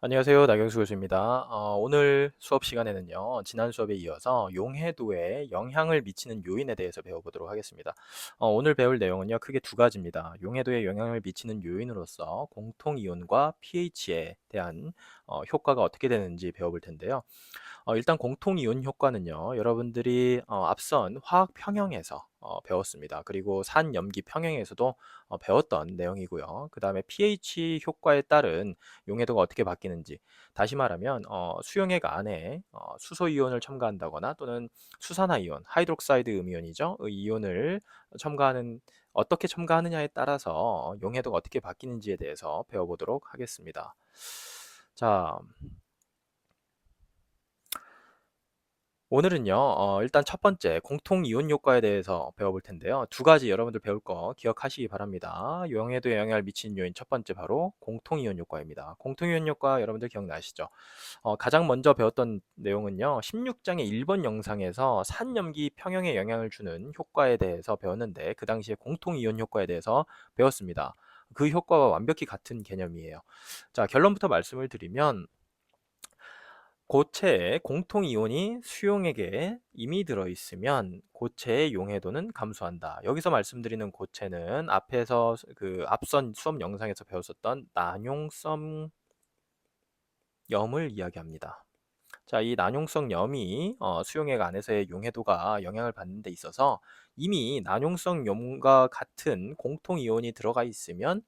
안녕하세요. 나경수 교수입니다. 오늘 수업 시간에는요, 지난 수업에 이어서 용해도에 영향을 미치는 요인에 대해서 배워보도록 하겠습니다. 오늘 배울 내용은요, 크게 두 가지입니다. 용해도에 영향을 미치는 요인으로서 공통이온과 pH에 대한 효과가 어떻게 되는지 배워볼 텐데요. 일단 공통이온 효과는요, 여러분들이 앞선 화학 평형에서 배웠습니다. 그리고 산염기 평형에서도 배웠던 내용이고요. 그 다음에 pH 효과에 따른 용해도가 어떻게 바뀌는지, 다시 말하면 수용액 안에 수소 이온을 첨가한다거나 또는 수산화 이온, 하이드록사이드 음이온이죠. 이 이온을 첨가하는 어떻게 첨가하느냐에 따라서 용해도가 어떻게 바뀌는지에 대해서 배워보도록 하겠습니다. 자, 오늘은요, 일단 첫 번째 공통 이온 효과에 대해서 배워볼 텐데요. 두 가지 여러분들 배울 거 기억하시기 바랍니다. 용해도에 영향을 미치는 요인 첫 번째 바로 공통 이온 효과입니다. 공통 이온 효과 여러분들 기억나시죠? 가장 먼저 배웠던 내용은요, 16장의 1번 영상에서 산염기 평형에 영향을 주는 효과에 대해서 배웠는데, 그 당시에 공통 이온 효과에 대해서 배웠습니다. 그 효과와 완벽히 같은 개념이에요. 자, 결론부터 말씀을 드리면, 고체에 공통이온이 수용액에 이미 들어있으면 고체의 용해도는 감소한다. 여기서 말씀드리는 고체는 앞에서 그 앞선 수업 영상에서 배웠었던 난용성 염을 이야기합니다. 자, 이 난용성 염이 수용액 안에서의 용해도가 영향을 받는 데 있어서 이미 난용성 염과 같은 공통이온이 들어가 있으면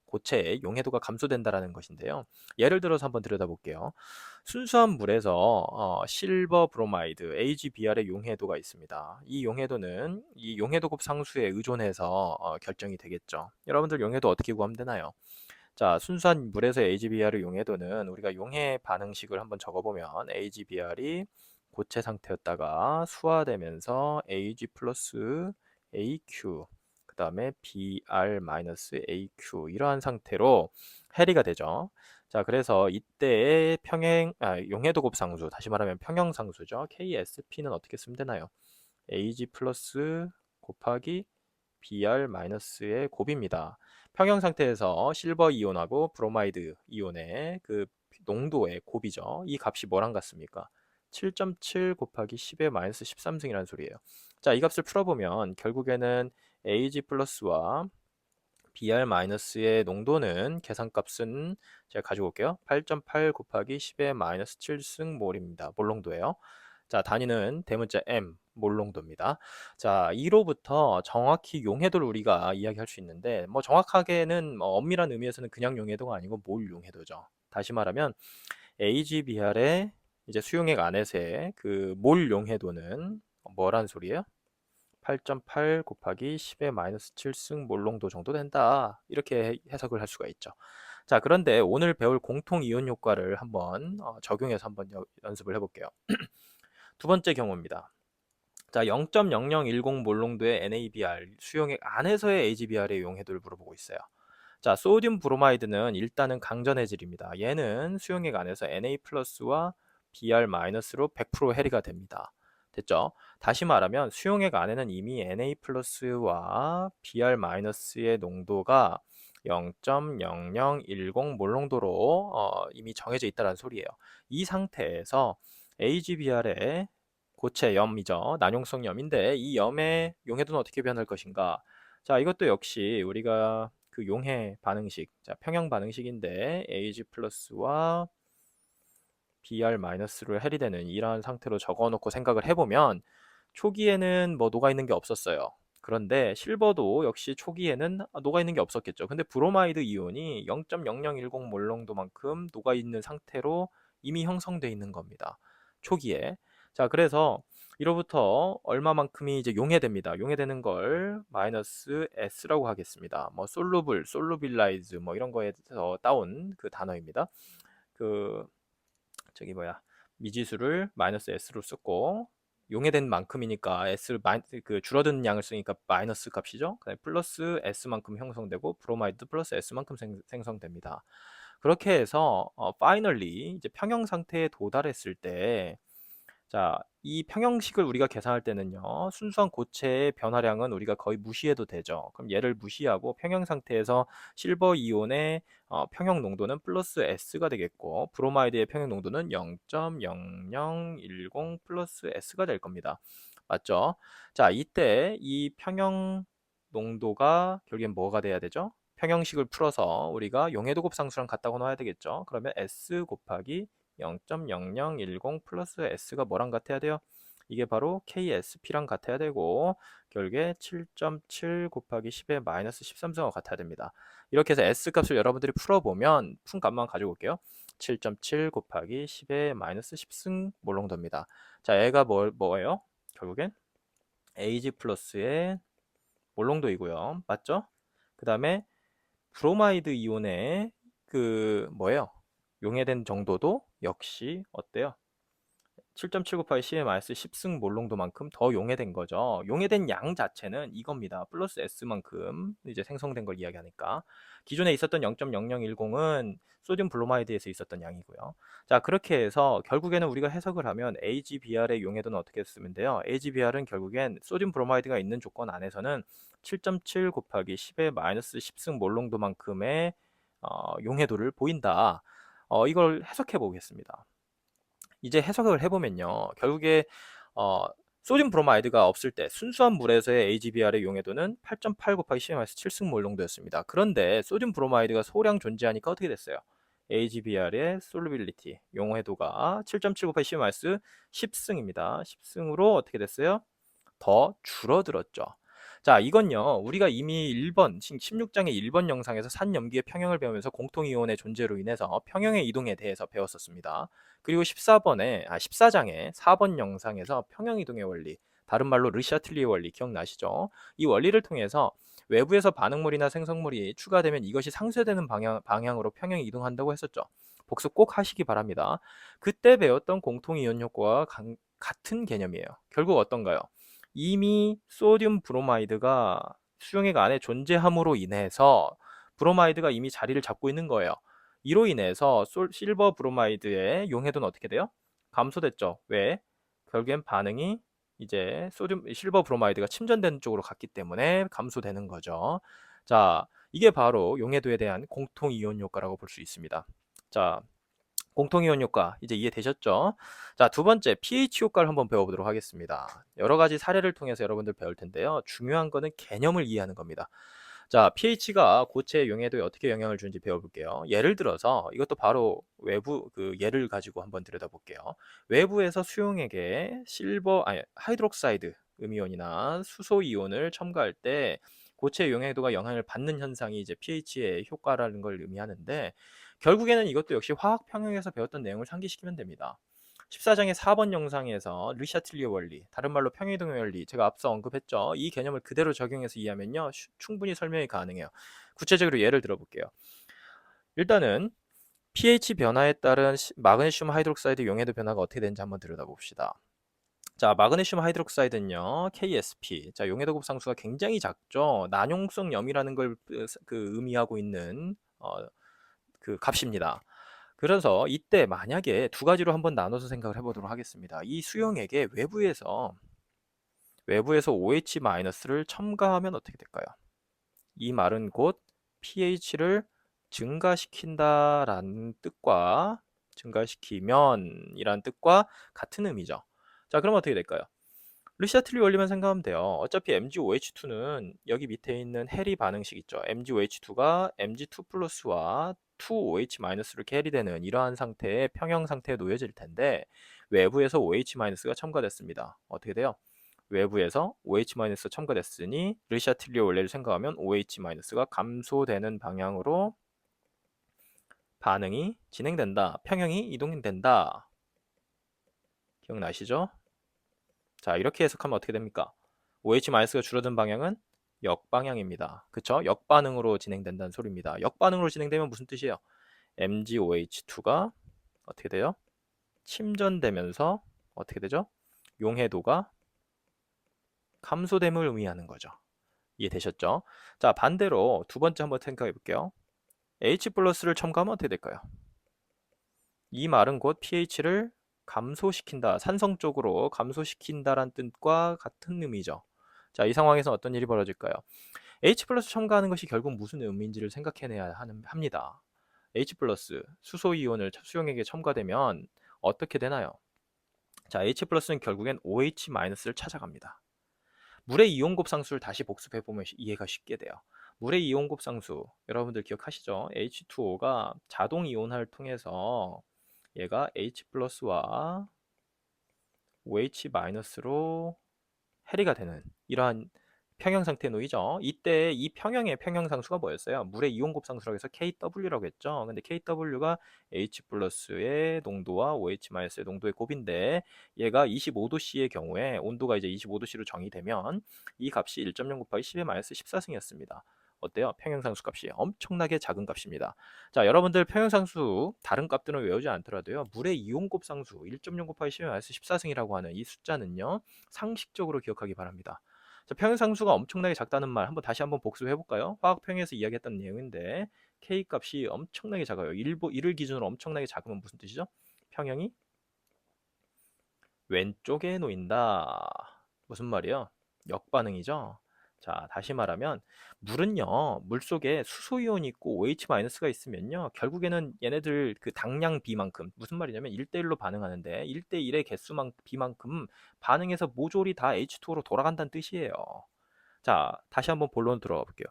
고체의 용해도가 감소된다라는 것인데요. 예를 들어서 한번 들여다볼게요. 순수한 물에서 실버 브로마이드 AgBr의 용해도가 있습니다. 이 용해도는 이 용해도급 상수에 의존해서 결정이 되겠죠. 여러분들 용해도 어떻게 구하면 되나요? 자, 순수한 물에서 AgBr의 용해도는 우리가 용해 반응식을 한번 적어보면 AgBr이 고체 상태였다가 수화되면서 Ag 플러스 AQ, 그 다음에 Br 마이너스 AQ, 이러한 상태로 해리가 되죠. 자, 그래서 이때의 용해도 곱상수, 다시 말하면 평형상수죠. KSP는 어떻게 쓰면 되나요? Ag 플러스 곱하기 Br 마이너스의 곱입니다. 평형 상태에서 실버 이온하고 브로마이드 이온의 그 농도의 곱이죠. 이 값이 뭐랑 같습니까? 7.7 곱하기 10의 마이너스 13승이라는 소리예요. 자, 이 값을 풀어보면 결국에는 Ag 플러스와 Br 마이너스의 농도는 계산값은 제가 가지고 올게요. 8.8 곱하기 10의 마이너스 7승 몰입니다. 몰농도예요. 자, 단위는 대문자 m 몰농도입니다. 자, 이로부터 정확히 용해도를 우리가 이야기할 수 있는데, 뭐 정확하게는 엄밀한 의미에서는 그냥 용해도가 아니고 몰 용해도죠. 다시 말하면 AgBr의 이제 수용액 안에서의 그 몰 용해도는 뭐란 소리예요? 8.8 곱하기 10의 마이너스 7승 몰농도 정도 된다. 이렇게 해석을 할 수가 있죠. 자, 그런데 오늘 배울 공통 이온 효과를 한번 적용해서 한번 연습을 해볼게요. 두 번째 경우입니다. 자, 0.0010 몰농도의 NaBr 수용액 안에서의 AgBr의 용해도를 물어보고 있어요. 자, 소듐 브로마이드는 일단은 강전 해질입니다. 얘는 수용액 안에서 Na 플러스와 Br 마이너스로 100% 해리가 됩니다. 됐죠? 다시 말하면 수용액 안에는 이미 Na 플러스와 Br 마이너스의 농도가 0.0010 몰농도로 이미 정해져 있다는 소리예요. 이 상태에서 AgBr의 고체 염이죠. 난용성 염인데 이 염의 용해도는 어떻게 변할 것인가? 자, 이것도 역시 우리가 그 용해 반응식, 자, 평형 반응식인데 Ag 플러스와 Br 마이너스를 해리되는 이러한 상태로 적어놓고 생각을 해보면 초기에는 뭐 녹아있는 게 없었어요. 그런데 실버도 역시 초기에는 녹아있는 게 없었겠죠. 근데 브로마이드 이온이 0.0010 몰농도만큼 녹아있는 상태로 이미 형성되어 있는 겁니다. 초기에. 자, 그래서 이로부터 얼마만큼이 이제 용해됩니다. 용해되는 걸 마이너스 S라고 하겠습니다. 뭐 솔루블, 솔루빌라이즈 뭐 이런 거에서 따온 그 단어입니다. 그 저기 뭐야, 미지수를 마이너스 S로 썼고 용해된 만큼이니까 그 줄어드는 양을 쓰니까 마이너스 값이죠. 그다음에 플러스 S만큼 형성되고 브로마이드 플러스 S만큼 생성됩니다. 그렇게 해서 파이널리 이제 평형 상태에 도달했을 때 자, 이 평형식을 우리가 계산할 때는요, 순수한 고체의 변화량은 우리가 거의 무시해도 되죠. 그럼 얘를 무시하고 평형 상태에서 실버 이온의 평형 농도는 플러스 S가 되겠고, 브로마이드의 평형 농도는 0.0010 플러스 S가 될 겁니다. 맞죠? 자, 이때 이 평형 농도가 결국엔 뭐가 돼야 되죠? 평형식을 풀어서 우리가 용해도 곱상수랑 같다고 넣어야 되겠죠. 그러면 S 곱하기 0.0010 플러스 S가 뭐랑 같아야 돼요? 이게 바로 KSP랑 같아야 되고 결국에 7.7 곱하기 10의 마이너스 13승과 같아야 됩니다. 이렇게 해서 S 값을 여러분들이 풀어보면 푼 값만 가지고 올게요. 7.7 곱하기 10의 마이너스 10승 몰롱도입니다. 자, 얘가 뭐예요? 결국엔 AG 플러스의 몰롱도이고요. 맞죠? 그 다음에 브로마이드 이온의 그 뭐예요? 용해된 정도도 역시 어때요? 7.7 곱하기 10의 마이너스 10승 몰롱도만큼 더 용해된 거죠. 용해된 양 자체는 이겁니다. 플러스 S만큼 이제 생성된 걸 이야기하니까. 기존에 있었던 0.0010은 소듐 브로마이드에서 있었던 양이고요. 자, 그렇게 해서 결국에는 우리가 해석을 하면 AgBr의 용해도는 어떻게 쓰면 돼요? AgBr은 결국엔 소듐 브로마이드가 있는 조건 안에서는 7.7 곱하기 10의 마이너스 10승 몰롱도만큼의 용해도를 보인다. 이걸 해석해 보겠습니다. 이제 해석을 해보면요. 결국에 어, 소듐 브로마이드가 없을 때 순수한 물에서의 AgBr의 용해도는 8.8 곱하기 10-7승 몰롱도였습니다. 그런데 소듐 브로마이드가 소량 존재하니까 어떻게 됐어요? AgBr의 솔루빌리티 용해도가 7.7 곱하기 10-10승입니다. 10승으로 어떻게 됐어요? 더 줄어들었죠. 자, 이건요. 우리가 이미 1번, 16장의 1번 영상에서 산염기의 평형을 배우면서 공통이온의 존재로 인해서 평형의 이동에 대해서 배웠었습니다. 그리고 14장의 4번 영상에서 평형이동의 원리, 다른 말로 르샤틀리의 원리 기억나시죠? 이 원리를 통해서 외부에서 반응물이나 생성물이 추가되면 이것이 상쇄되는 방향으로 평형이 이동한다고 했었죠. 복습 꼭 하시기 바랍니다. 그때 배웠던 공통이온 효과와 같은 개념이에요. 결국 어떤가요? 이미 소듐 브로마이드가 수용액 안에 존재함으로 인해서 브로마이드가 이미 자리를 잡고 있는 거예요. 이로 인해서 실버 브로마이드의 용해도는 어떻게 돼요? 감소됐죠. 왜? 결국엔 반응이 이제 실버 브로마이드가 침전되는 쪽으로 갔기 때문에 감소되는 거죠. 자, 이게 바로 용해도에 대한 공통 이온 효과라고 볼 수 있습니다. 자, 공통이온 효과 이제 이해되셨죠? 자, 두 번째 pH 효과를 한번 배워보도록 하겠습니다. 여러 가지 사례를 통해서 여러분들 배울 텐데요. 중요한 거는 개념을 이해하는 겁니다. 자, pH가 고체의 용해도에 어떻게 영향을 주는지 배워볼게요. 예를 들어서 이것도 바로 외부 그 예를 가지고 한번 들여다볼게요. 외부에서 수용액에 하이드록사이드 음이온이나 수소 이온을 첨가할 때 고체 용해도가 영향을 받는 현상이 이제 pH의 효과라는 걸 의미하는데 결국에는 이것도 역시 화학 평형에서 배웠던 내용을 상기시키면 됩니다. 14장의 4번 영상에서 르샤틀리의 원리, 다른 말로 평행이동의 원리, 제가 앞서 언급했죠. 이 개념을 그대로 적용해서 이해하면요, 충분히 설명이 가능해요. 구체적으로 예를 들어볼게요. 일단은 pH 변화에 따른 마그네슘 하이드록사이드 용해도 변화가 어떻게 되는지 한번 들여다봅시다. 자, 마그네슘 하이드록사이드는요, KSP. 자, 용해도 곱상수가 굉장히 작죠. 난용성 염이라는 걸 의미하고 있는 그 값입니다. 그래서 이때 만약에 두 가지로 한번 나눠서 생각을 해보도록 하겠습니다. 이 수용액에 외부에서 OH-를 첨가하면 어떻게 될까요? 이 말은 곧 pH를 증가시킨다라는 뜻과 증가시키면이라는 뜻과 같은 의미죠. 자, 그럼 어떻게 될까요? 르샤틀리 원리만 생각하면 돼요. 어차피 MgOH2는 여기 밑에 있는 해리 반응식 있죠. MgOH2가 Mg2 플러스와 2OH-를 캐리되는 이러한 상태의 평형 상태에 놓여질 텐데 외부에서 OH-가 첨가됐습니다. 어떻게 돼요? 외부에서 OH- 첨가됐으니 르샤틀리 원리를 생각하면 OH-가 감소되는 방향으로 반응이 진행된다. 평형이 이동된다. 기억나시죠? 자, 이렇게 해석하면 어떻게 됩니까? OH-가 줄어든 방향은 역방향입니다. 그쵸? 역반응으로 진행된다는 소리입니다. 역반응으로 진행되면 무슨 뜻이에요? MgOH2가 어떻게 돼요? 침전되면서 어떻게 되죠? 용해도가 감소됨을 의미하는 거죠. 이해되셨죠? 자, 반대로 두 번째 한번 생각해 볼게요. H+를 첨가하면 어떻게 될까요? 이 말은 곧 pH를 감소시킨다, 산성 쪽으로 감소시킨다란 뜻과 같은 의미죠. 자, 이 상황에서 어떤 일이 벌어질까요? H 플러스 첨가하는 것이 결국 무슨 의미인지를 생각해내야 합니다. H 플러스 수소 이온을 수용액에 첨가되면 어떻게 되나요? 자, H 플러스는 결국엔 OH 마이너스를 찾아갑니다. 물의 이온 곱상수를 다시 복습해 보면 이해가 쉽게 돼요. 물의 이온 곱상수 여러분들 기억하시죠? H2O가 자동 이온화를 통해서 얘가 H 플러스와 OH 마이너스로 해리가 되는 이러한 평형 상태에 놓이죠. 이때 이 평형의 평형상수가 뭐였어요? 물의 이온 곱상수라고 해서 KW라고 했죠. 근데 KW가 H 플러스의 농도와 OH 마이너스의 농도의 곱인데 얘가 25도씨의 경우에 온도가 이제 25도씨로 정의되면 이 값이 1.0 곱하기 10의 마이너스 14승이었습니다. 어때요? 평형상수 값이 엄청나게 작은 값입니다. 자, 여러분들 평형상수 다른 값들은 외우지 않더라도요. 물의 이온 곱상수 1.0 곱하기 10의 마이너스 14승이라고 하는 이 숫자는요. 상식적으로 기억하기 바랍니다. 자, 평형상수가 엄청나게 작다는 말 다시 한번 복습해 볼까요? 화학평에서 이야기했던 내용인데 K 값이 엄청나게 작아요. 1을 기준으로 엄청나게 작으면 무슨 뜻이죠? 평형이 왼쪽에 놓인다. 무슨 말이요? 역반응이죠. 자, 다시 말하면 물은요, 물속에 수소이온이 있고 OH-가 있으면요, 결국에는 얘네들 그 당량 B만큼, 무슨 말이냐면 1대1로 반응하는데 1대1의 개수만 B만큼 반응해서 모조리 다 H2O로 돌아간다는 뜻이에요. 자, 다시 한번 본론 들어가 볼게요.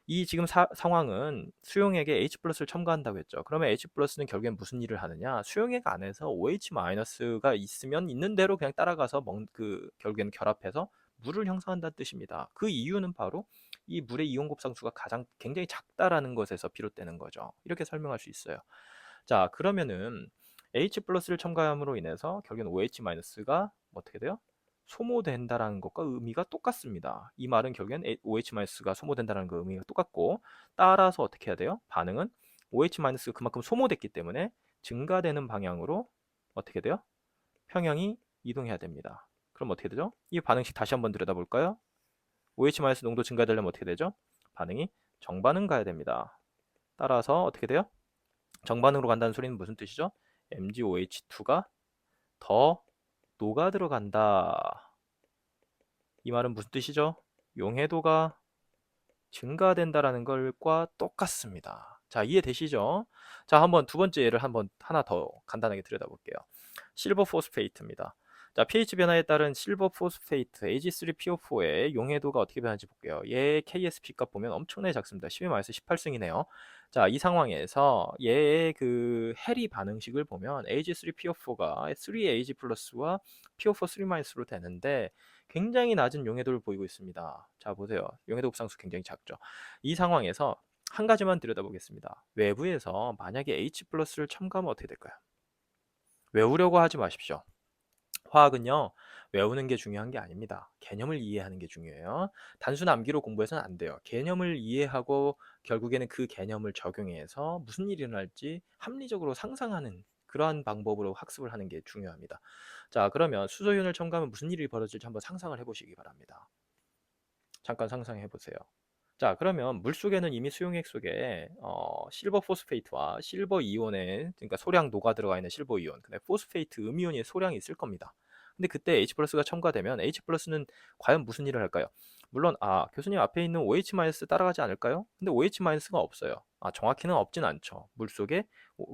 이 지금 상황은 수용액에 H 플러스를 첨가한다고 했죠. 그러면 H 플러스는 결국엔 무슨 일을 하느냐? 수용액 안에서 OH 마이너스가 있으면 있는 대로 그냥 따라가서 결국에는 결합해서 물을 형성한다는 뜻입니다. 그 이유는 바로 이 물의 이온 곱상수가 굉장히 작다라는 것에서 비롯되는 거죠. 이렇게 설명할 수 있어요. 자, 그러면은 H 플러스를 첨가함으로 인해서 결국엔 OH 마이너스가 어떻게 돼요? 소모된다라는 것과 의미가 똑같습니다. 이 말은 결국엔 OH-가 소모된다는 그 의미가 똑같고, 따라서 어떻게 해야 돼요? 반응은 OH-가 그만큼 소모됐기 때문에 증가되는 방향으로 어떻게 돼요? 평형이 이동해야 됩니다. 그럼 어떻게 되죠? 이 반응식 다시 한번 들여다볼까요? OH- 농도 증가되려면 어떻게 되죠? 반응이 정반응 가야 됩니다. 따라서 어떻게 돼요? 정반응으로 간다는 소리는 무슨 뜻이죠? MgOH2가 더 녹아 들어간다. 이 말은 무슨 뜻이죠? 용해도가 증가된다라는 것과 똑같습니다. 자, 이해되시죠? 자, 한번 두 번째 예를 하나 더 간단하게 들여다볼게요. 실버 포스페이트입니다. 자, pH 변화에 따른 실버 포스페이트 Ag3PO4의 용해도가 어떻게 변하는지 볼게요. 얘의 KSP 값 보면 엄청나게 작습니다. 12-18승이네요. 자, 이 상황에서 얘의 그 해리 반응식을 보면 Ag3PO4가 3Ag 플러스와 PO4 3-로 되는데 굉장히 낮은 용해도를 보이고 있습니다. 자, 보세요. 용해도 곱상수 굉장히 작죠. 이 상황에서 한 가지만 들여다보겠습니다. 외부에서 만약에 H 플러스를 첨가하면 어떻게 될까요? 외우려고 하지 마십시오. 화학은요, 외우는 게 중요한 게 아닙니다. 개념을 이해하는 게 중요해요. 단순 암기로 공부해서는 안 돼요. 개념을 이해하고 결국에는 그 개념을 적용해서 무슨 일이 일어날지 합리적으로 상상하는 그러한 방법으로 학습을 하는 게 중요합니다. 자, 그러면 수소이온을 첨가하면 무슨 일이 벌어질지 한번 상상을 해보시기 바랍니다. 잠깐 상상해 보세요. 자, 그러면 물속에는 이미 수용액 속에 실버 포스페이트와 실버 이온의, 그러니까 소량 녹아 들어가 있는 실버 이온, 근데 포스페이트 음이온의 소량이 있을 겁니다. 근데 그때 H 플러스가 첨가되면 H 플러스는 과연 무슨 일을 할까요? 물론 교수님 앞에 있는 OH 마이너스 따라가지 않을까요? 근데 OH 마이너스가 없어요. 정확히는 없진 않죠. 물속에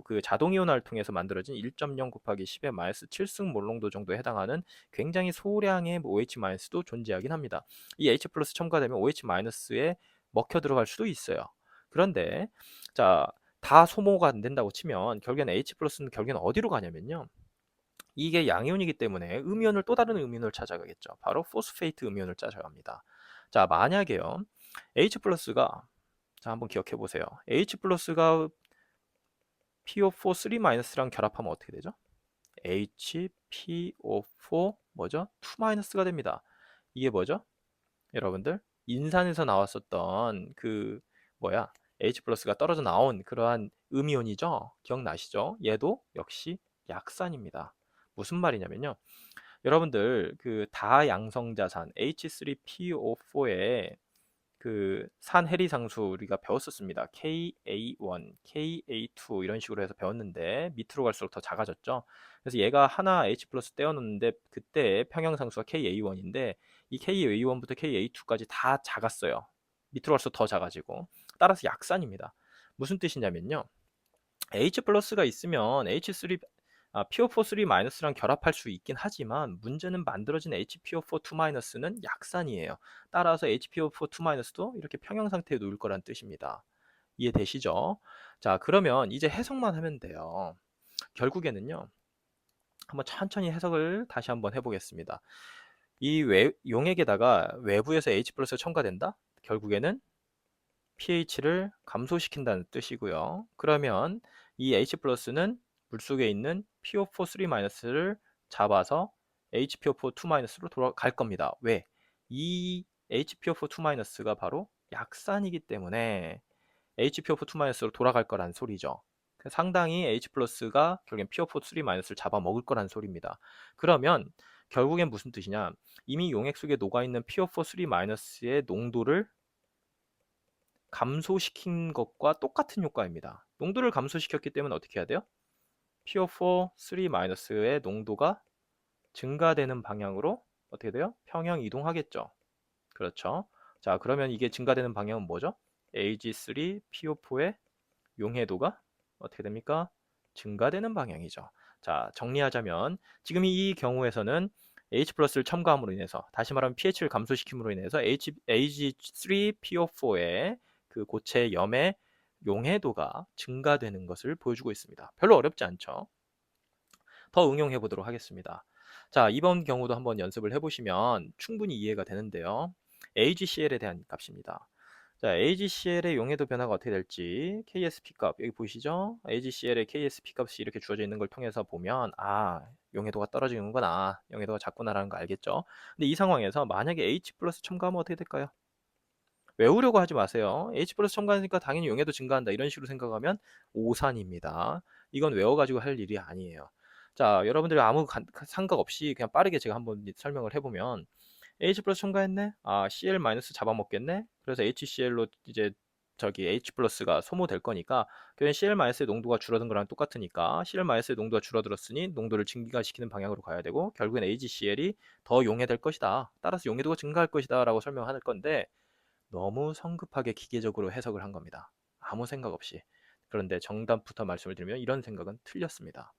그 자동 이온화를 통해서 만들어진 1.0 곱하기 10의 마이너스 7승 몰농도 정도에 해당하는 굉장히 소량의 OH 마이너스도 존재하긴 합니다. 이 H 플러스 첨가되면 OH 마이너스에 먹혀 들어갈 수도 있어요. 그런데 자, 다 소모가 안 된다고 치면 결국엔 H 플러스는 결국엔 어디로 가냐면요. 이게 양이온이기 때문에 음이온을 또 다른 음이온을 찾아가겠죠. 바로 포스페이트 음이온을 찾아갑니다. 자, 만약에요. H 플러스가 자, 한번 기억해 보세요. H 플러스가 PO4 3-랑 결합하면 어떻게 되죠? HPO4 뭐죠? 2-가 됩니다. 이게 뭐죠? 여러분들 인산에서 나왔었던 그 H 플러스가 떨어져 나온 그러한 음이온이죠. 기억나시죠? 얘도 역시 약산입니다. 무슨 말이냐면요. 여러분들 그 다양성자산 H3PO4의 그 산해리상수 우리가 배웠었습니다. KA1, KA2 이런 식으로 해서 배웠는데 밑으로 갈수록 더 작아졌죠. 그래서 얘가 하나 H 플러스 떼어놓는데 그때 평형상수가 KA1인데 이 KA1부터 KA2까지 다 작았어요. 밑으로 갈수록 더 작아지고 따라서 약산입니다. 무슨 뜻이냐면요. H 플러스가 있으면 PO4 3-랑 결합할 수 있긴 하지만 문제는 만들어진 HPO4 2-는 약산이에요. 따라서 HPO4 2-도 이렇게 평형 상태에 놓일 거란 뜻입니다. 이해되시죠? 자, 그러면 이제 해석만 하면 돼요. 결국에는요. 한번 천천히 해석을 다시 한번 해보겠습니다. 이 용액에다가 외부에서 H 플러스 첨가된다? 결국에는 pH를 감소시킨다는 뜻이고요. 그러면 이 H 플러스는 물속에 있는 PO4 3-를 잡아서 HPO4 2-로 돌아갈 겁니다. 왜? 이 HPO4 2-가 바로 약산이기 때문에 HPO4 2-로 돌아갈 거란 소리죠. 상당히 H 플러스가 결국엔 PO4 3-를 잡아먹을 거란 소리입니다. 그러면 결국엔 무슨 뜻이냐? 이미 용액 속에 녹아있는 PO4 3-의 농도를 감소시킨 것과 똑같은 효과입니다. 농도를 감소시켰기 때문에 어떻게 해야 돼요? PO4 3-의 농도가 증가되는 방향으로 어떻게 돼요? 평형 이동하겠죠. 그렇죠. 자, 그러면 이게 증가되는 방향은 뭐죠? Ag3PO4의 용해도가 어떻게 됩니까? 증가되는 방향이죠. 자, 정리하자면 지금 이 경우에서는 H 플러스를 첨가함으로 인해서 다시 말하면 pH를 감소시킴으로 인해서 Ag3PO4의 그 고체 염의 용해도가 증가되는 것을 보여주고 있습니다. 별로 어렵지 않죠? 더 응용해 보도록 하겠습니다. 자, 이번 경우도 한번 연습을 해보시면 충분히 이해가 되는데요. AgCl에 대한 값입니다. 자, AgCl의 용해도 변화가 어떻게 될지 KSP 값 여기 보이시죠? AgCl의 KSP 값이 이렇게 주어져 있는 걸 통해서 보면 용해도가 떨어지는구나, 용해도가 작구나라는 거 알겠죠? 근데 이 상황에서 만약에 H 플러스 첨가하면 어떻게 될까요? 외우려고 하지 마세요. H 플러스 첨가하니까 당연히 용해도 증가한다 이런 식으로 생각하면 오산입니다. 이건 외워가지고 할 일이 아니에요. 자, 여러분들이 아무 생각 없이 그냥 빠르게 제가 한번 설명을 해보면 H 플러스 첨가했네? Cl 마이너스 잡아먹겠네? 그래서 HCl로 이제 저기 H 플러스가 소모될 거니까 그냥 Cl 마이너스의 농도가 줄어든 거랑 똑같으니까 Cl 마이너스의 농도가 줄어들었으니 농도를 증가시키는 방향으로 가야 되고 결국엔 AgCl이 더 용해될 것이다. 따라서 용해도가 증가할 것이다 라고 설명할 건데 너무 성급하게 기계적으로 해석을 한 겁니다. 아무 생각 없이. 그런데 정답부터 말씀을 드리면 이런 생각은 틀렸습니다.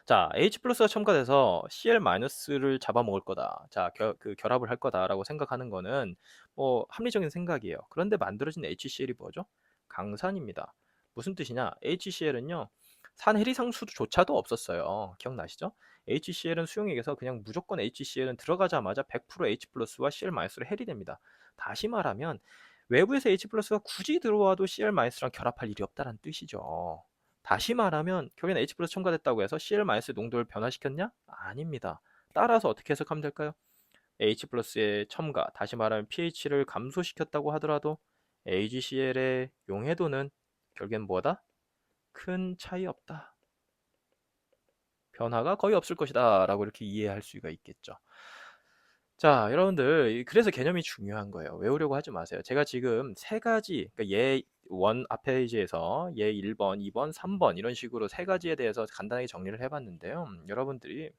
자, H 플러스가 첨가돼서 Cl-를 잡아먹을 거다. 자, 결합을 할 거다라고 생각하는 거는 뭐 합리적인 생각이에요. 그런데 만들어진 HCl이 뭐죠? 강산입니다. 무슨 뜻이냐? HCl은요. 산해리상수조차도 없었어요. 기억나시죠? HCl은 수용액에서 그냥 무조건 HCl은 들어가자마자 100% H 플러스와 Cl-로 해리됩니다. 다시 말하면 외부에서 H 플러스가 굳이 들어와도 Cl-랑 결합할 일이 없다는 뜻이죠. 다시 말하면 결국엔 H 플러스 첨가됐다고 해서 Cl-의 농도를 변화시켰냐? 아닙니다. 따라서 어떻게 해석하면 될까요? H 플러스의 첨가, 다시 말하면 pH를 감소시켰다고 하더라도 AgCl의 용해도는 결국엔 뭐다? 큰 차이 없다. 변화가 거의 없을 것이다 라고 이렇게 이해할 수가 있겠죠. 자, 여러분들 그래서 개념이 중요한 거예요. 외우려고 하지 마세요. 제가 지금 세 가지, 그러니까 예 1 앞 페이지에서 예 1번, 2번, 3번 이런 식으로 세 가지에 대해서 간단하게 정리를 해봤는데요. 여러분들이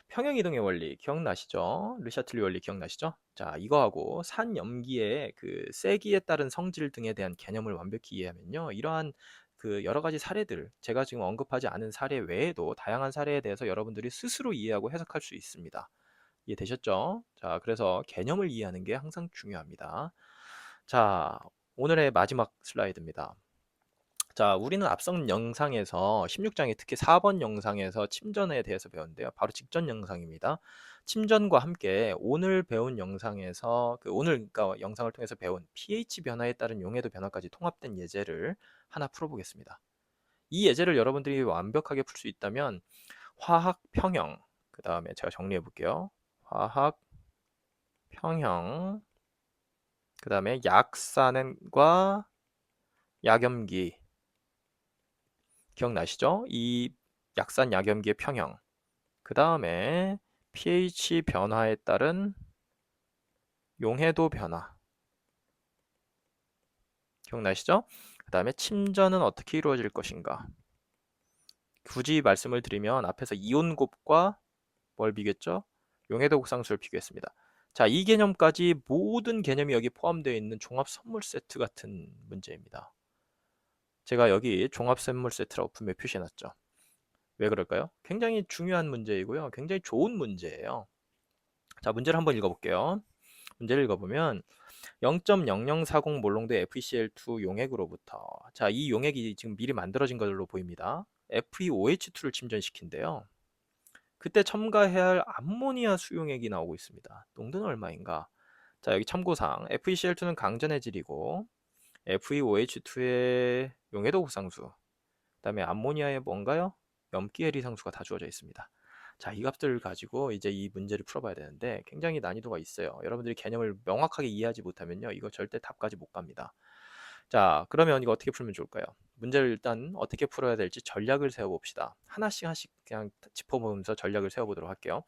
평형이동의 원리 기억나시죠? 르샤틀리 원리 기억나시죠? 자, 이거하고 산염기의 그 세기에 따른 성질 등에 대한 개념을 완벽히 이해하면요. 이러한 그 여러 가지 사례들, 제가 지금 언급하지 않은 사례 외에도 다양한 사례에 대해서 여러분들이 스스로 이해하고 해석할 수 있습니다. 이해되셨죠? 자, 그래서 개념을 이해하는 게 항상 중요합니다. 자, 오늘의 마지막 슬라이드입니다. 자, 우리는 앞선 영상에서 16장에 특히 4번 영상에서 침전에 대해서 배웠는데요. 바로 직전 영상입니다. 침전과 함께 오늘 배운 영상에서 그러니까 영상을 통해서 배운 pH 변화에 따른 용해도 변화까지 통합된 예제를 하나 풀어보겠습니다. 이 예제를 여러분들이 완벽하게 풀 수 있다면 화학 평형, 그 다음에 제가 정리해 볼게요. 화학 평형, 그 다음에 약산과 약염기, 기억나시죠? 이 약산 약염기의 평형, 그 다음에 pH 변화에 따른 용해도 변화. 기억나시죠? 그 다음에 침전은 어떻게 이루어질 것인가? 굳이 말씀을 드리면 앞에서 이온곱과 뭘 비교했죠? 용해도 극상수를 비교했습니다. 자, 이 개념까지 모든 개념이 여기 포함되어 있는 종합 선물 세트 같은 문제입니다. 제가 여기 종합 선물 세트라고 분명히 표시해놨죠. 왜 그럴까요? 굉장히 중요한 문제이고요. 굉장히 좋은 문제예요. 자, 문제를 한번 읽어볼게요. 문제를 읽어보면 0.0040 몰롱도 FeCl2 용액으로부터, 자, 이 용액이 지금 미리 만들어진 걸로 보입니다. FeOH2를 침전시킨대요. 그때 첨가해야 할 암모니아 수용액이 나오고 있습니다. 농도는 얼마인가? 자, 여기 참고사항. FeCl2는 강전의 질이고 FeOH2의 용해도 극상수, 그다음에 암모니아의 뭔가요? 염기해리 상수가 다 주어져 있습니다. 자, 이 값들을 가지고 이제 이 문제를 풀어봐야 되는데 굉장히 난이도가 있어요. 여러분들이 개념을 명확하게 이해하지 못하면요, 이거 절대 답까지 못 갑니다. 자, 그러면 이거 어떻게 풀면 좋을까요? 문제를 일단 어떻게 풀어야 될지 전략을 세워봅시다. 하나씩 하나씩 그냥 짚어보면서 전략을 세워보도록 할게요.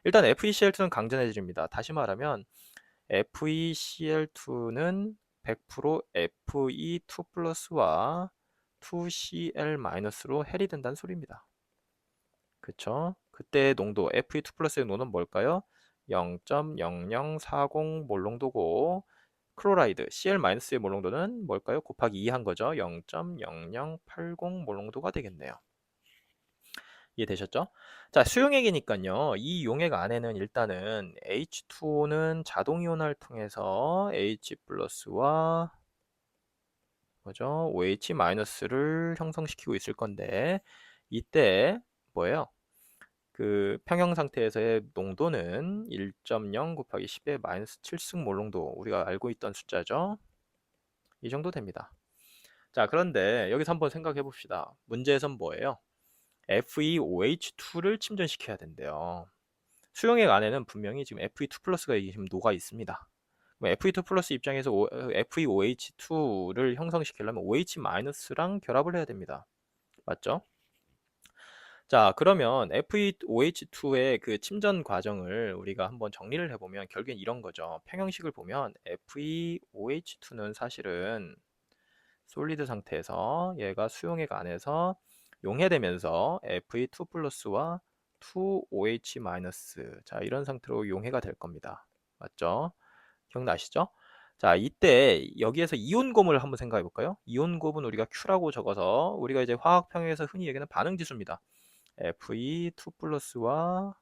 일단 FeCl2는 강전해질입니다. 다시 말하면 FeCl2는 100% Fe2 플러스와 2Cl-로 해리된다는 소리입니다. 그쵸? 그때의 농도, Fe2 플러스의 농도는 뭘까요? 0.0040 몰농도고, 클로라이드, Cl-의 몰농도는 뭘까요? 곱하기 2 한 거죠. 0.0080 몰농도가 되겠네요. 이해되셨죠? 자, 수용액이니까요. 이 용액 안에는 일단은 H2O는 자동이온화를 통해서 H 플러스와 뭐죠? OH-를 형성시키고 있을 건데, 이때 뭐예요? 그 평형 상태에서의 농도는 1.0 곱하기 10의 마이너스 7승 몰농도, 우리가 알고 있던 숫자죠. 이 정도 됩니다. 자, 그런데 여기서 한번 생각해 봅시다. 문제에선 뭐예요? FeOH2를 침전시켜야 된대요. 수용액 안에는 분명히 지금 Fe2 플러스가 지금 녹아 있습니다. Fe2 플러스 입장에서 FeOH2를 형성시키려면 OH-랑 결합을 해야 됩니다. 맞죠? 자, 그러면 FeOH2의 그 침전 과정을 우리가 한번 정리를 해보면 결국엔 이런 거죠. 평형식을 보면 FeOH2는 사실은 솔리드 상태에서 얘가 수용액 안에서 용해되면서 Fe2 플러스와 2OH-, 자, 이런 상태로 용해가 될 겁니다. 맞죠? 기억나시죠? 자, 이때 여기에서 이온곰을 한번 생각해 볼까요? 이온곰은 우리가 Q라고 적어서 우리가 이제 화학평형에서 흔히 얘기하는 반응지수입니다. Fe2 플러스와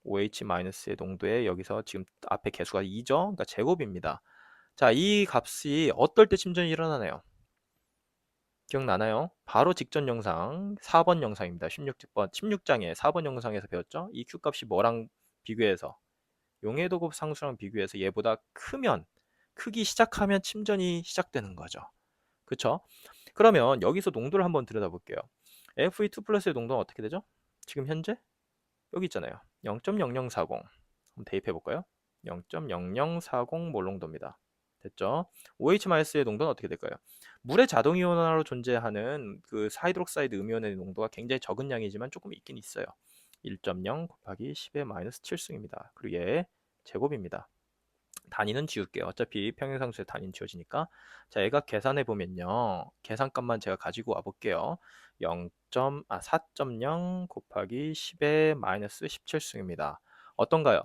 OH-의 농도에 여기서 지금 앞에 개수가 2죠? 그러니까 제곱입니다. 자, 이 값이 어떨 때 침전이 일어나나요? 기억나나요? 바로 직전 영상 4번 영상입니다. 16장의 4번 영상에서 배웠죠? 이 Q값이 뭐랑 비교해서, 용해도급 상수랑 비교해서 얘보다 크기 시작하면 침전이 시작되는 거죠. 그쵸? 그러면 여기서 농도를 한번 들여다볼게요. Fe2 플러스의 농도는 어떻게 되죠? 지금 현재 여기 있잖아요. 0.0040 한번 대입해 볼까요? 0.0040 몰농도입니다. 됐죠? OH-의 농도는 어떻게 될까요? 물의 자동이온화로 존재하는 그 사이드록사이드 음이온의 농도가 굉장히 적은 양이지만 조금 있긴 있어요. 1.0 곱하기 10의 마이너스 7승입니다. 그리고 얘 제곱입니다. 단위는 지울게요. 어차피 평행상수의 단위는 지워지니까. 자, 얘가 계산해 보면요, 계산값만 제가 가지고 와 볼게요. 4.0 곱하기 10의 마이너스 17승입니다. 어떤가요?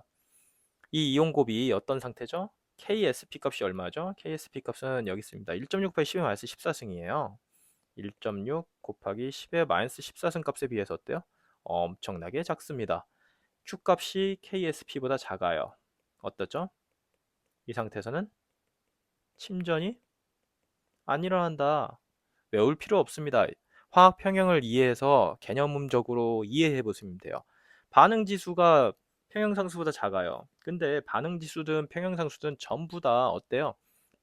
이 이온곱이 어떤 상태죠? KSP 값이 얼마죠? KSP 값은 여기 있습니다. 1.6 곱하기 10의 마이너스 14승이에요. 1.6 곱하기 10의 마이너스 14승 값에 비해서 어때요? 엄청나게 작습니다. Q 값이 KSP보다 작아요. 어떻죠? 이 상태에서는 침전이 안 일어난다. 외울 필요 없습니다. 화학 평형을 이해해서 개념적으로 이해해 보시면 돼요. 반응 지수가 평형 상수보다 작아요. 근데 반응 지수든 평형 상수든 전부 다 어때요?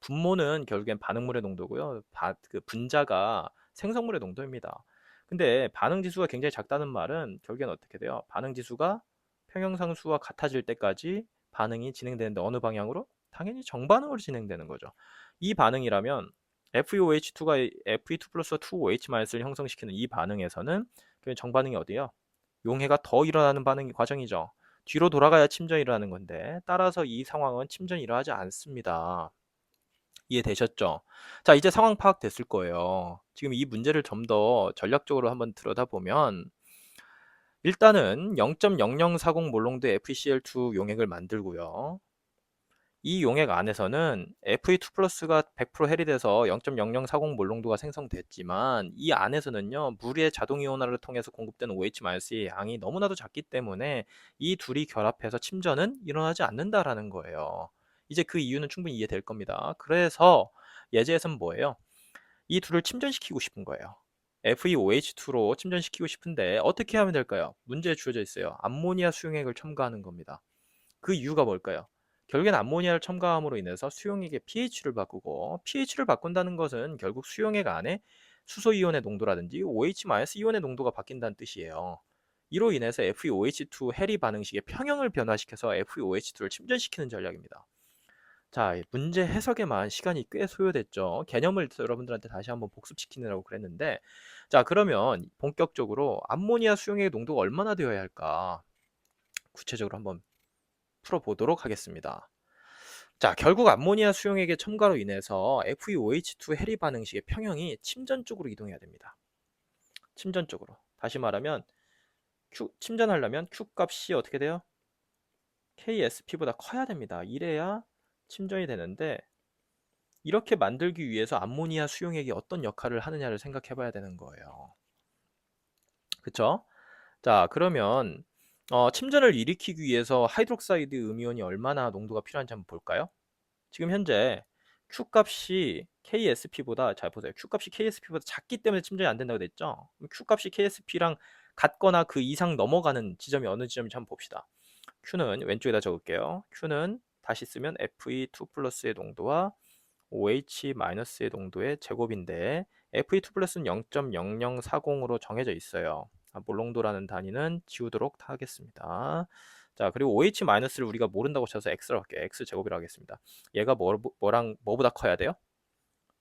분모는 결국엔 반응물의 농도고요. 그 분자가 생성물의 농도입니다. 근데 반응 지수가 굉장히 작다는 말은 결국엔 어떻게 돼요? 반응 지수가 평형 상수와 같아질 때까지 반응이 진행되는데 어느 방향으로? 당연히 정반응으로 진행되는 거죠. 이 반응이라면 FeOH2가 Fe2 플러스와 2OH-를 형성시키는 이 반응에서는 정반응이 어디요? 용해가 더 일어나는 반응 과정이죠. 뒤로 돌아가야 침전이 일어나는 건데 따라서 이 상황은 침전이 일어나지 않습니다. 이해되셨죠? 자, 이제 상황 파악됐을 거예요. 지금 이 문제를 좀 더 전략적으로 한번 들여다보면 일단은 0.0040 몰롱드 FeCl2 용액을 만들고요. 이 용액 안에서는 Fe2 플러스가 100% 해리돼서 0.0040 몰롱도가 생성됐지만 이 안에서는요 물의 자동 이온화를 통해서 공급되는 OH-의 양이 너무나도 작기 때문에 이 둘이 결합해서 침전은 일어나지 않는다라는 거예요. 이제 그 이유는 충분히 이해될 겁니다. 그래서 예제에서는 뭐예요? 이 둘을 침전시키고 싶은 거예요. FeOH2로 침전시키고 싶은데 어떻게 하면 될까요? 문제에 주어져 있어요. 암모니아 수용액을 첨가하는 겁니다. 그 이유가 뭘까요? 결국엔 암모니아를 첨가함으로 인해서 수용액의 pH를 바꾸고 pH를 바꾼다는 것은 결국 수용액 안에 수소 이온의 농도라든지 OH- 이온의 농도가 바뀐다는 뜻이에요. 이로 인해서 FeOH2 해리 반응식의 평형을 변화시켜서 FeOH2를 침전시키는 전략입니다. 자, 문제 해석에만 시간이 꽤 소요됐죠. 개념을 여러분들한테 다시 한번 복습시키느라고 그랬는데, 자, 그러면 본격적으로 암모니아 수용액의 농도가 얼마나 되어야 할까? 구체적으로 한번 풀어보도록 하겠습니다. 자, 결국 암모니아 수용액의 첨가로 인해서 FeOH2 해리 반응식의 평형이 침전 쪽으로 이동해야 됩니다. 침전 쪽으로. 다시 말하면 침전하려면 Q 값이 어떻게 돼요? KSP보다 커야 됩니다. 이래야 침전이 되는데 이렇게 만들기 위해서 암모니아 수용액이 어떤 역할을 하느냐를 생각해 봐야 되는 거예요. 그쵸? 자, 그러면 침전을 일으키기 위해서 하이드록사이드 음이온이 얼마나 농도가 필요한지 한번 볼까요? 지금 현재 Q 값이 KSP보다 잘 보세요. Q 값이 KSP보다 작기 때문에 침전이 안 된다고 됐죠? Q 값이 KSP랑 같거나 그 이상 넘어가는 지점이 어느 지점인지 한번 봅시다. Q는 왼쪽에다 적을게요. Q는 다시 쓰면 Fe2 플러스의 농도와 OH-의 농도의 제곱인데 Fe2 플러스는 0.0040으로 정해져 있어요. 몰롱도라는 단위는 지우도록 하겠습니다. 자, 그리고 OH-를 우리가 모른다고 쳐서 X라고 할게요. X 제곱이라고 하겠습니다. 얘가 뭐보다 커야 돼요?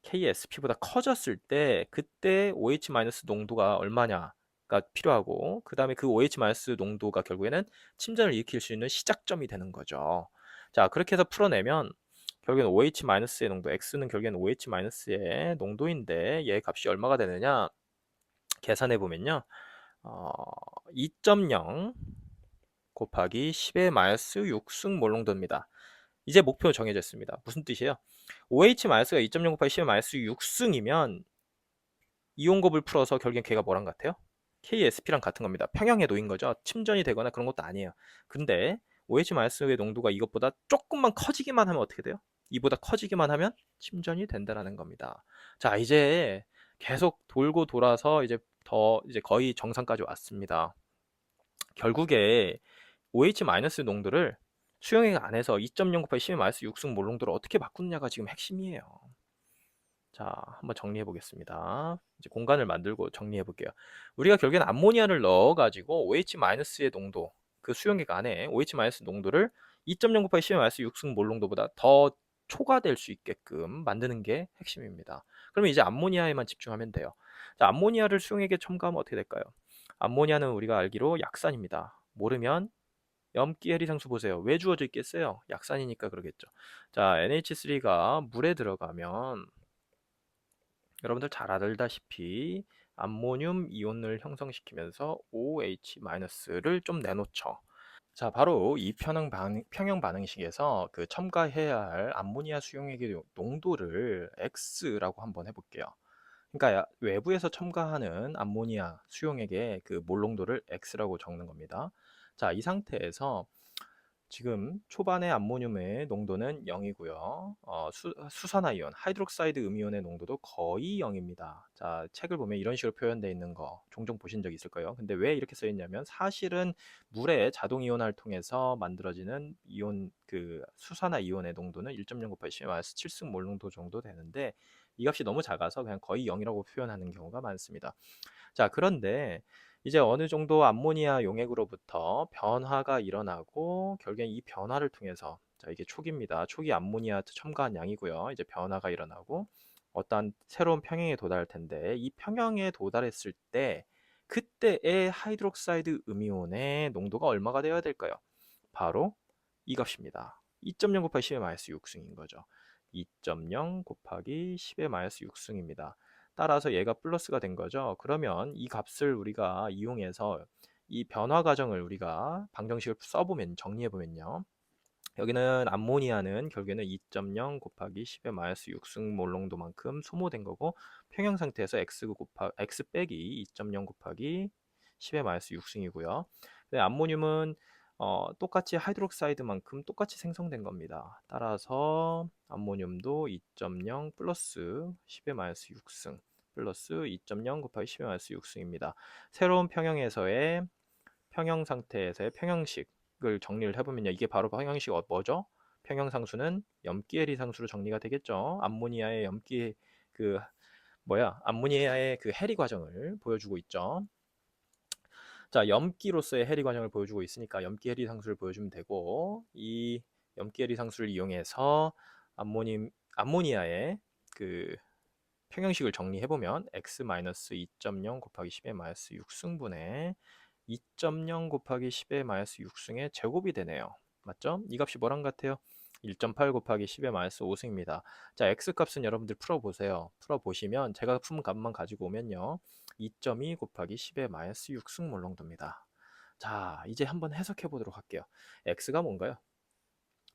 KSP보다 커졌을 때 그때 OH- 농도가 얼마냐가 필요하고 그 다음에 그 OH- 농도가 결국에는 침전을 일으킬 수 있는 시작점이 되는 거죠. 자, 그렇게 해서 풀어내면 결국엔 OH-의 농도, X는 결국엔 OH-의 농도인데 얘 값이 얼마가 되느냐 계산해 보면요 2.0 곱하기 10의 마이너스 6승 몰롱도입니다. 이제 목표 정해졌습니다. 무슨 뜻이에요? OH-가 2.0 곱하기 10의 마이너스 6승이면 이온곱을 풀어서 결국엔 걔가 뭐랑 같아요? KSP랑 같은 겁니다. 평형에 놓인 거죠. 침전이 되거나 그런 것도 아니에요. 근데 OH-의 농도가 이것보다 조금만 커지기만 하면 어떻게 돼요? 이보다 커지기만 하면 침전이 된다라는 겁니다. 자, 이제 계속 돌고 돌아서 이제 거의 정상까지 왔습니다. 결국에 OH- 농도를 수용액 안에서 2.0 곱하기 10의 마이너스 6승 몰 농도를 어떻게 바꾸느냐가 지금 핵심이에요. 자, 한번 정리해 보겠습니다. 이제 공간을 만들고 정리해 볼게요. 우리가 결국엔 암모니아를 넣어 가지고 OH-의 농도, 그 수용액 안에 OH- 농도를 2.0 곱하기 10의 마이너스 6승 몰 농도보다 더 초과될 수 있게끔 만드는 게 핵심입니다. 그러면 이제 암모니아에만 집중하면 돼요. 자, 암모니아를 수용액에 첨가하면 어떻게 될까요? 암모니아는 우리가 알기로 약산입니다. 모르면 염기 해리상수 보세요. 왜 주어져 있겠어요? 약산이니까 그러겠죠. 자, NH3가 물에 들어가면 여러분들 잘 알다시피 암모늄 이온을 형성시키면서 OH-를 좀 내놓죠. 자, 바로 이 평형 반응식에서 그 첨가해야 할 암모니아 수용액의 농도를 X라고 한번 해볼게요. 그러니까 외부에서 첨가하는 암모니아 수용액의 그 몰농도를 X라고 적는 겁니다. 자, 이 상태에서 지금 초반의 암모늄의 농도는 0이고요. 수산화이온, 하이드록사이드 음이온의 농도도 거의 0입니다. 자, 책을 보면 이런 식으로 표현되어 있는 거 종종 보신 적 있을 거예요. 근데 왜 이렇게 써 있냐면 사실은 물의 자동 이온화를 통해서 만들어지는 이온 그 수산화이온의 농도는 1.0 곱하기 10 마이너스 7승 몰 농도 정도 되는데 이 값이 너무 작아서 그냥 거의 0이라고 표현하는 경우가 많습니다. 자, 그런데 이제 어느 정도 암모니아 용액으로부터 변화가 일어나고 결국엔 이 변화를 통해서 자, 이게 초기입니다. 초기 암모니아 첨가한 양이고요. 이제 변화가 일어나고 어떠한 새로운 평형에 도달할 텐데 이 평형에 도달했을 때 그때의 하이드록사이드 음이온의 농도가 얼마가 되어야 될까요? 바로 이 값입니다. 2.0 곱하기 10의 마이너스 6승인 거죠. 2.0 곱하기 10의 마이너스 6승입니다. 따라서 얘가 플러스가 된 거죠. 그러면 이 값을 우리가 이용해서 이 변화 과정을 우리가 방정식을 써보면, 정리해보면요. 여기는 암모니아는 결국에는 2.0 곱하기 10의 마이너스 6승 몰농도만큼 소모된 거고, 평형 상태에서 x 빼기 2.0 곱하기 10의 마이너스 6승이고요. 암모늄은 똑같이 하이드록사이드만큼 똑같이 생성된 겁니다. 따라서 암모늄도 2.0 플러스 10의 마이너스 6승 플러스 2.0 곱하기 10의 마이너스 6승입니다. 새로운 평형에서의 평형 상태에서의 평형식을 정리를 해보면요. 이게 바로 평형식 뭐죠? 평형상수는 염기해리 상수로 정리가 되겠죠. 암모니아의 암모니아의 그 해리 과정을 보여주고 있죠. 자, 염기로서의 해리 과정을 보여주고 있으니까 염기 해리 상수를 보여주면 되고, 이 염기 해리 상수를 이용해서 암모니아의 그 평형식을 정리해보면 x-2.0 곱하기 10의 마이너스 6승분의 2.0 곱하기 10의 마이너스 6승의 제곱이 되네요. 맞죠? 이 값이 뭐랑 같아요? 1.8 곱하기 10의 마이너스 5승입니다. 자, x값은 여러분들 풀어보세요. 풀어보시면 제가 푼 값만 가지고 오면요. 2.2 곱하기 10의 마이너스 6승 몰롱도입니다. 자, 이제 한번 해석해 보도록 할게요. x가 뭔가요?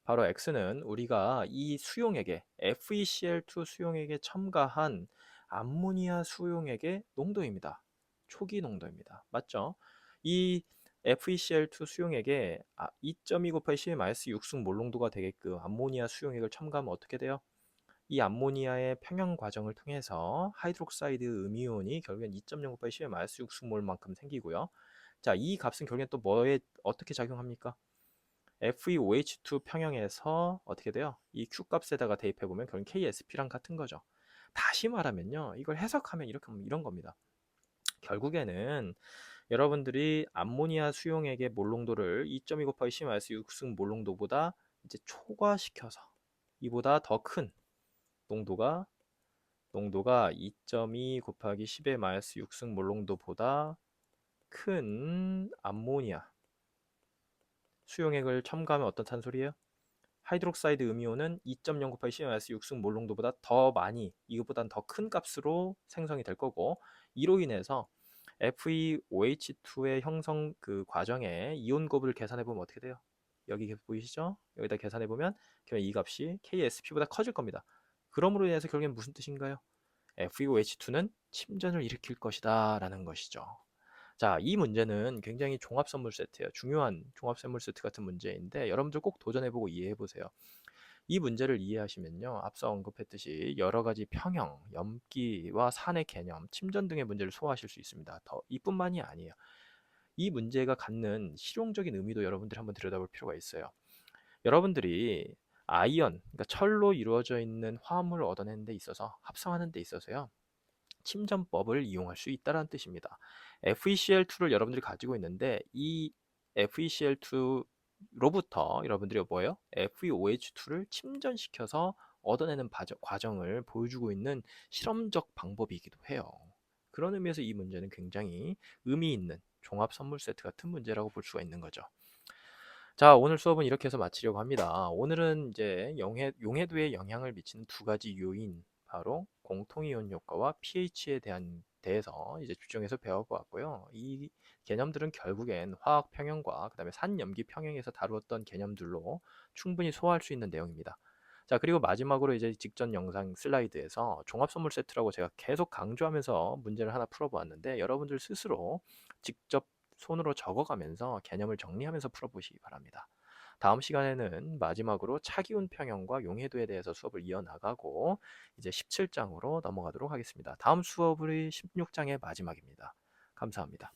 바로 x는 우리가 이 수용액에 FeCl2 수용액에 첨가한 암모니아 수용액의 농도입니다. 초기 농도입니다. 맞죠? 이 FeCl2 수용액에 2.2 곱하기 10의 마이너스 6승 몰농도가 되게끔 암모니아 수용액을 첨가하면 어떻게 돼요? 이 암모니아의 평형 과정을 통해서 하이드록사이드 음이온이 결국엔 2.0 곱하기 10의 마이너스 6승몰만큼 생기고요. 자, 이 값은 결국엔 또 뭐에 어떻게 작용합니까? FeOH2 평형에서 어떻게 돼요? 이 Q 값에다가 대입해 보면 결국 KSP랑 같은 거죠. 다시 말하면요, 이걸 해석하면 이런 겁니다. 결국에는 여러분들이 암모니아 수용액의 몰농도를 2.2 곱하기 10-6승 몰농도보다 이제 초과시켜서 이보다 더 큰 농도가 2.2 곱하기 10의 마이너스 6승 몰농도보다 큰 암모니아 수용액을 첨가하면 어떤 탄소리예요? 하이드록사이드 음이온은 2.0 곱하기 10-6승 몰농도보다 더 많이, 이것보다는 더 큰 값으로 생성이 될 거고, 이로 인해서 FeOH2의 형성 그 과정에 이온곱을 계산해 보면 어떻게 돼요? 여기 보이시죠? 여기다 계산해 보면 이 값이 KSP보다 커질 겁니다. 그러므로 인해서 결국엔 무슨 뜻인가요? FeOH2는 침전을 일으킬 것이다 라는 것이죠. 자, 이 문제는 굉장히 종합 선물 세트예요. 중요한 종합 선물 세트 같은 문제인데 여러분들 꼭 도전해보고 이해해보세요. 이 문제를 이해하시면요, 앞서 언급했듯이 여러 가지 평형, 염기와 산의 개념, 침전 등의 문제를 소화하실 수 있습니다. 이뿐만이 아니에요. 이 문제가 갖는 실용적인 의미도 여러분들이 한번 들여다볼 필요가 있어요. 여러분들이 아이언, 그러니까 철로 이루어져 있는 화합물을 얻어내는 데 있어서, 합성하는 데 있어서요, 침전법을 이용할 수 있다는 뜻입니다. FeCl2를 여러분들이 가지고 있는데 이 FeCl2로부터 여러분들이 뭐예요? FeOH2를 침전시켜서 얻어내는 과정을 보여주고 있는 실험적 방법이기도 해요. 그런 의미에서 이 문제는 굉장히 의미 있는 종합 선물 세트 같은 문제라고 볼 수가 있는 거죠. 자, 오늘 수업은 이렇게 해서 마치려고 합니다. 오늘은 이제 용해도에 영향을 미치는 두 가지 요인, 바로 공통이온 효과와 pH에 대해서 이제 집중해서 배워보았고요. 이 개념들은 결국엔 화학 평형과 그다음에 산염기 평형에서 다루었던 개념들로 충분히 소화할 수 있는 내용입니다. 자, 그리고 마지막으로 이제 직전 영상 슬라이드에서 종합 선물 세트라고 제가 계속 강조하면서 문제를 하나 풀어보았는데 여러분들 스스로 직접 손으로 적어가면서 개념을 정리하면서 풀어보시기 바랍니다. 다음 시간에는 마지막으로 차기운 평형과 용해도에 대해서 수업을 이어나가고 이제 17장으로 넘어가도록 하겠습니다. 다음 수업이 16장의 마지막입니다. 감사합니다.